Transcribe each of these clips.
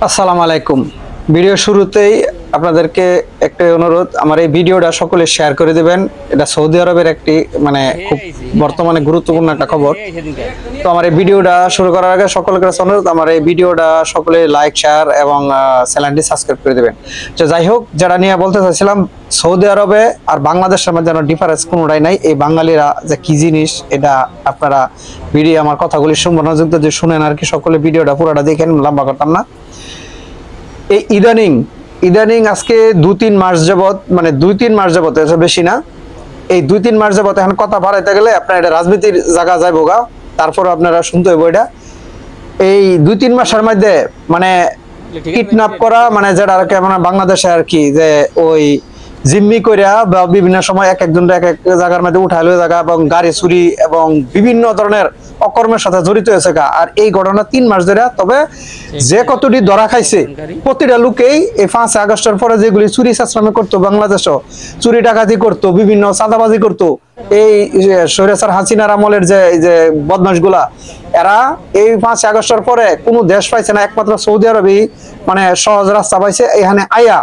আসসালামু আলাইকুম। ভিডিও শুরুতেই আপনাদেরকে একটা অনুরোধ, আমার এই ভিডিওটা সকলে শেয়ার করে দিবেন। এটা সৌদি আরবের একটি খুব বর্তমানে গুরুত্বপূর্ণ একটা খবর। তো আমার এই ভিডিওটা শুরু করার আগে সকলের কাছে অনুরোধ, আমার এই ভিডিওটা সকলে লাইক, শেয়ার এবং চ্যানেলটি সাবস্ক্রাইব করে দিবেন। তো যাই হোক, যেটা নিয়ে বলতে চাইছিলাম, সৌদি আরবে আর বাংলাদেশের মধ্যে যেন ডিফারেন্স কোনোটাই নাই। এই বাঙালিরা যে কি জিনিস, এটা আপনারা ভিডিও আমার কথাগুলি মনোযোগ দিয়ে শুনেন আর কি। সকলে ভিডিওটা পুরোটা দেখেন, লম্বা করতাম না। এই ইদানিং আজকে 2-3 মাস যাবত, 2-3 মাস যাবত, এটা বেশি না, এই 2-3 মাস যাবত এখন কথা বাড়াইতে গেলে আপনার এটা রাজনীতির জায়গা যাইব গা। তারপর আপনারা শুনতে হইব এটা। এই 2-3 মাসের মধ্যে কিডন্যাপ করা, যেটা আর কি বাংলাদেশে আর কি, যে ওই জিম্মি কইরা বা বিভিন্ন সময় এক একজন এক এক জায়গার মধ্যে উঠাইলো জায়গা, এবং গাড়ি চুরি এবং বিভিন্ন ধরনের অকর্মের সাথে জড়িত হয়েছে। আর এই ঘটনা 3 মাস ধরে। তবে যে কতটি ধরা খাইছে, প্রতিটা লোকেই এই 5 আগস্টের পরে যেগুলি চুরি চাচরামি করতো, বাংলাদেশও চুরি ডাকাতি করতো, বিভিন্ন চাঁদাবাজি করতো, এই স্বৈরাচার হাসিনার আমলের যে বদমাশ গুলা, এরা এই 5 আগস্টের পরে কোনো দেশ পাইছে না, একমাত্র সৌদি আরবই সহজ রাস্তা পাইছে। এখানে আয়া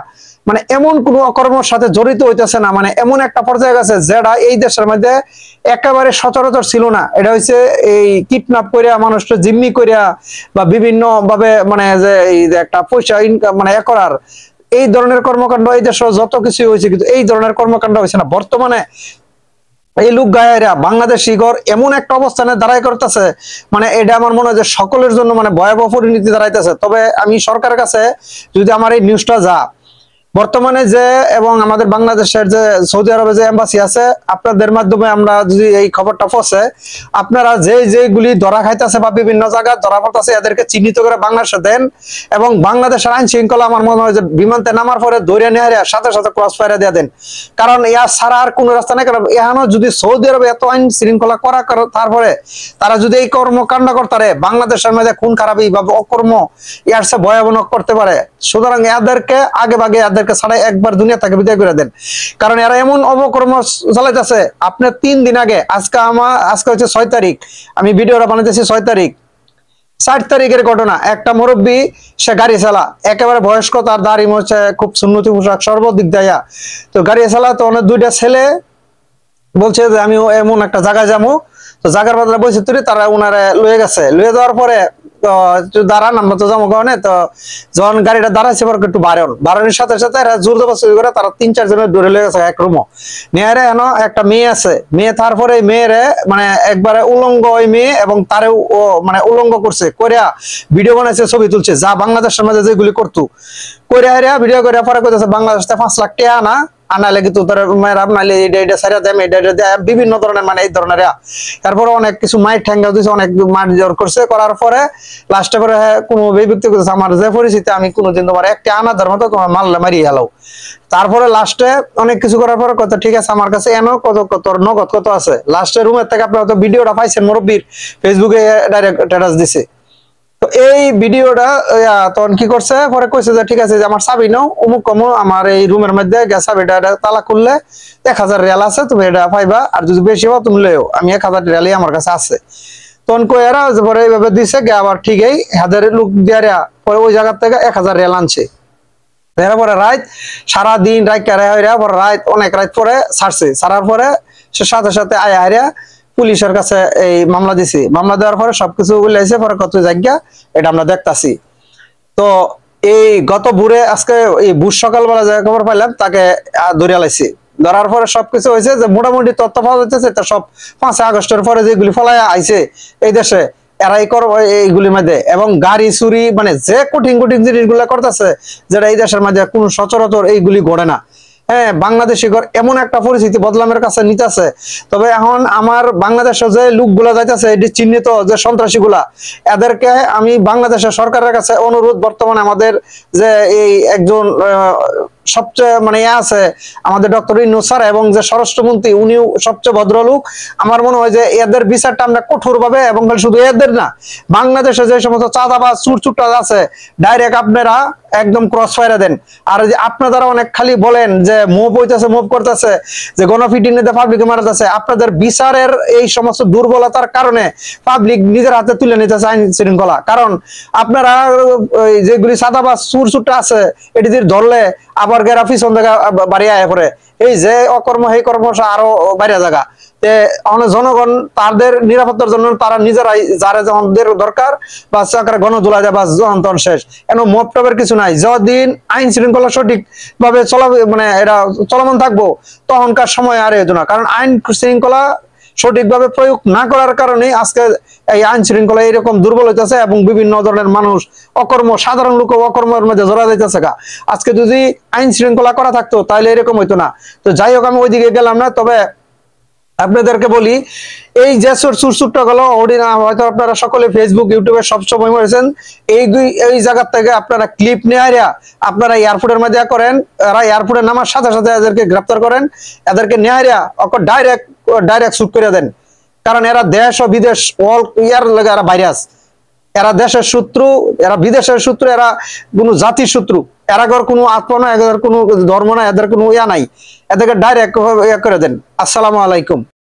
এমন কোন অকর্মের সাথে জড়িত হইতেছে না, এমন একটা পর্যায়ে গেছে যেটা এই দেশের মধ্যে একেবারে সচরাচর ছিল না। এটা হচ্ছে এই কিডন্যাপ করিয়া, মানুষকে জিম্মি করিয়া বা বিভিন্ন ভাবে যে এই একটা পয়সা ইনকাম করার, এই ধরনের কর্মকাণ্ড এই দেশে যত কিছু হয়েছে, কিন্তু এই ধরনের কর্মকাণ্ড হয়েছে না। বর্তমানে এই লোক গায়েরা বাংলাদেশি গড় এমন একটা অবস্থানে দাঁড়াই করতেছে, এটা আমার মনে হয় যে সকলের জন্য ভয়াবহ পরিণতি দাঁড়াইতেছে। তবে আমি সরকারের কাছে যদি আমার এই নিউজটা বর্তমানে যে, এবং আমাদের বাংলাদেশের যে সৌদি আরবে যে এম্বাসি আছে, আপনাদের মাধ্যমে আমরা যদি এই খবরটা পৌঁছে, আপনারা যেগুলি ধরা খাইতেছে বা বিভিন্ন জায়গায় ধরা পড়তেছে, এদেরকে চিহ্নিত করে বাংলাদেশে দেন। এবং বাংলাদেশের আইন শৃঙ্খলা আমার মনে হয় যে বিমানতে নামার পরে ধরে নিয়ে সাথে সাথে ক্রস ফায়ার দিয়ে দেন। কারণ ইয়া ছাড়া আর কোনো রাস্তা নেই। কারণ এখানেও যদি সৌদি আরবে এত আইন শৃঙ্খলা করা, তারপরে তারা যদি এই কর্মকাণ্ড করতে, বাংলাদেশের মধ্যে খুন খারাপি বা অকর্ম ইয়ার সে ভয়াবহ করতে পারে। সুতরাং এদেরকে আগে ভাগে ছাড়াই একবার দুনিয়া থেকে বিদায় করে দেন। কারণ এরা এমন অবকর্ম চালাইতেছে। আপনার 3 দিন আগে, আজকে হচ্ছে 6 তারিখ, আমি ভিডিওটা বানাইতেছি 6 তারিখ, 4 তারিখের ঘটনা। একটা মুরব্বী, সে গাড়ি চালা, একেবারে বয়স্ক, তার দাড়ি মোছে, খুব সুন্নতি পোশাক, সর্বদিক দেয়া। তো গাড়ি চালা, তো অনেক 2টা ছেলে বলছে যে আমি এমন একটা জায়গায় যাবো। তো জায়গার বাজারে বসে তুলি, তারা ওনারে লয়ে গেছে। লয়ে যাওয়ার পরে দাঁড়ান, আমরা তো যাবো কারণে, তো যখন গাড়িটা দাঁড়াইছে একটু বারণের সাথে সাথে জোর জবরদস্তি করে তারা 3-4 জনের দৌড়ে লেগে গেছে এক রুমও নিয়ে। একটা মেয়ে আছে, মেয়ে, তারপরে মেয়েরে একবারে উলঙ্গ, ওই মেয়ে এবং তারে উলঙ্গ করছে, করিয়া ভিডিও বানাইছে, ছবি তুলছে, যা বাংলাদেশের মধ্যে যেগুলি করতো করিয়া ভিডিও করে পরে করতেছে বাংলাদেশ 5 লাখ টাকা আনা আনালে কিন্তু বিভিন্ন ধরনের এই ধরনের। তারপরে অনেক কিছু মাইর ঠ্যাঙ্গা দিয়েছে, অনেক মারধর করছে। করার পরে লাস্টে করে কোনো ব্যক্তি করতেছে, আমার যে পরিস্থিতি, আমি কোনোদিন তোমার একটা আনাদার মতো তোমার মারলে মারিয়ে হেলাও। তারপরে লাস্টে অনেক কিছু করার পরে কত, ঠিক আছে আমার কাছে এনো কত নগদ কত আছে। লাস্টে রুমের থেকে আপনারা তো ভিডিওটা পাইছেন, মুরব্বীর ফেসবুকে ডাইরেক্ট স্ট্যাটাস দিছে। তো এই ভিডিওটা তখন কি করছে, পরে কইছে যে ঠিক আছে, যে আমার চাবি নাও, অমুক কমু, আমার এই রুমের মধ্যে চাবিটা তালা খুললে 1000 রিয়াল আছে, তুমি এটা পাইবা, আর যদি বেশি হও তুমি লইও, আমি 1000 রিয়ালই আমার কাছে আছে। তখন কইরা পরে এইভাবে দিছে, আবার ঠিকই হাজার লোক দিয়া পরে ওই জায়গা থেকে 1000 রিয়াল আনছে। পরে রাত সারাদিন পরে রাত অনেক রাত পরে ছাড়ছে। ছাড়ার পরে সে সাথে সাথে আয়া পুলিশের কাছে এই মামলা দিছি। মামলা দেওয়ার পরে সবকিছু উল্লাইছে, পরে কত জায়গা এটা আমরা দেখতাছি। তো এই গত ভোরে, আজকে এই ভোর সকালবেলা যে খবর পাইলাম, তাকে ধরে লাইছি। ধরার পরে সবকিছু হয়েছে যে মোটামুটি তথ্য পাওয়া যাচ্ছে, সব 5 আগস্টের পরে যেগুলি ফলাই আইছে এই দেশে, এরাই করবো এইগুলির মধ্যে। এবং গাড়ি চুরি, যে কঠিন কঠিন জিনিসগুলো করতেছে, যেটা এই দেশের মধ্যে কোন সচরাচর এইগুলি ঘটে না। হ্যাঁ, বাংলাদেশি এমন একটা পরিস্থিতি বদলামের কাছে নিতেছে। তবে এখন আমার বাংলাদেশের যে লোকগুলা যাইতেছে, এটি চিহ্নিত যে সন্ত্রাসী গুলা, এদেরকে আমি বাংলাদেশের সরকারের কাছে অনুরোধ, বর্তমানে আমাদের যে এই একজন সবচেয়ে মানে আছে আমাদের ডক্টর ইউনূস স্যার এবং যে স্বরাষ্ট্রমন্ত্রী উনিও সবচেয়ে ভদ্রলোক। আমার মনে হয় যে এদের বিচারটা আমরা কঠোরভাবে এবং শুধু এদের না, বাংলাদেশে যে সমস্ত চাঁদাবাজ চুরচুটা আছে ডাইরেক্ট আপনারা একদম ক্রস ফায়ারে দেন। আর যে আপনারা অনেক খালি বলেন যে মুভ হইতেছে, মুভ করতেছে, যে গণফিটিংতে পাবলিকে মারাতেছে, আপনাদের বিচারের এই সমস্ত দুর্বলতার কারণে পাবলিক নিজের হাতে তুলে নিতেছে আইন শৃঙ্খলা। কারণ আপনারা যেগুলি সাদাবাজ চুরচুটা আছে এটি ধরলে আবার গেরা পিছন থেকে বাড়ি আয় পড়ে, এই যে অকর্ম সেই কর্ম আরো বাইরে জায়গা। জনগণ তাদের নিরাপত্তার জন্য তারা নিজেরাই যারা যাদের দরকার বা গণদোলা যায় বা যন্ত্রণ শেষ, কেন মোপ টপের কিছু নাই। যতদিন আইন শৃঙ্খলা সঠিক ভাবে মানে এরা চলমান থাকবো তখনকার সময় আর এতো না। কারণ আইন শৃঙ্খলা সঠিকভাবে প্রয়োগ না করার কারণে আজকে এই আইন শৃঙ্খলা এরকম দুর্বল হইতেছে এবং বিভিন্ন ধরনের মানুষ অকর্ম, সাধারণ লোক অকর্মের মধ্যে জড়া যাইতেছে। আজকে যদি আইন শৃঙ্খলা করা থাকতো তাহলে এরকম হইতো না। তো যাই হোক, আমি ওইদিকে গেলাম না। তবে আপনাদেরকে বলি, এই যে সুরসুরটা গেলো হয়তো আপনারা সকলে ফেসবুক ইউটিউবে সবসময় মরেছেন, এই জায়গা থেকে আপনারা ক্লিপ নিয়ে আপনারা এয়ারপোর্টের মধ্যে করেন, এরা এয়ারপোর্টে নামার সাথে সাথে এদেরকে গ্রেপ্তার করেন, এদেরকে নিয়ে ডাইরেক্ট শুট করে দেন। কারণ এরা দেশ ও বিদেশ অল ইয়ার লাগে এরা ভাইরাস, এরা দেশের শত্রু, এরা বিদেশের শত্রু, এরা কোনো জাতির শত্রু। এরা কোনো আত্মা না, এদের কোনো ধর্ম না, এদের কোনো ইয়া নাই, এদেরকে ডাইরেক্ট ইয়া করে দেন। আসসালামু আলাইকুম।